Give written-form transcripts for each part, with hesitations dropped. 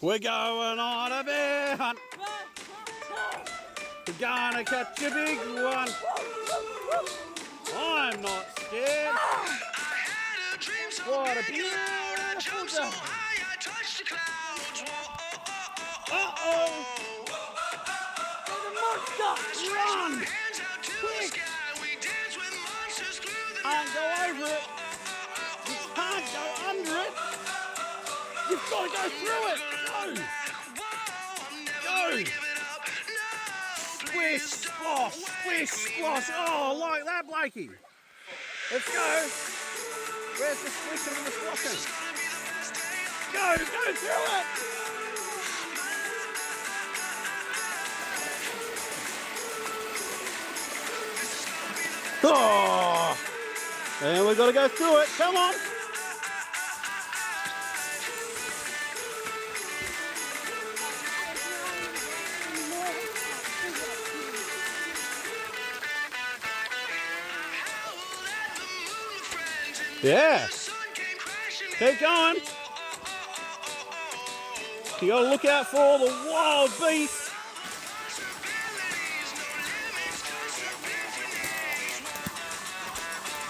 We're going on a bear hunt. We're gonna catch a big one. I'm not scared. What a beautiful day. Uh-oh. There's a monster. Run. Quick. Can't go over it. You can't go under it. You've got to go through it. Go. Go. Splish, splosh, splish, splosh. Oh, like that, Blakey. Let's go. Where's the splishing and the sploshing? Go through it. Oh, and we've got to go through it. Come on. Yeah. Keep going. You got to look out for all the wild beasts.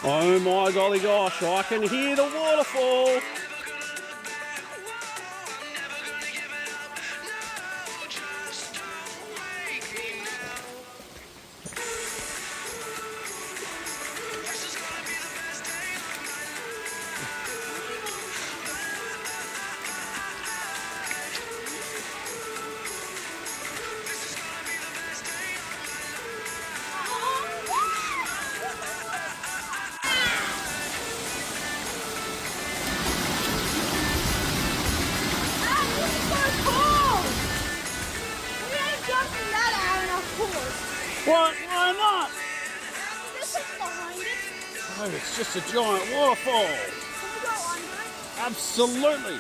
Oh my golly gosh, I can hear the waterfall. What? Why not? This is behind it. Oh, it's just a giant waterfall. Can we go under it? Absolutely.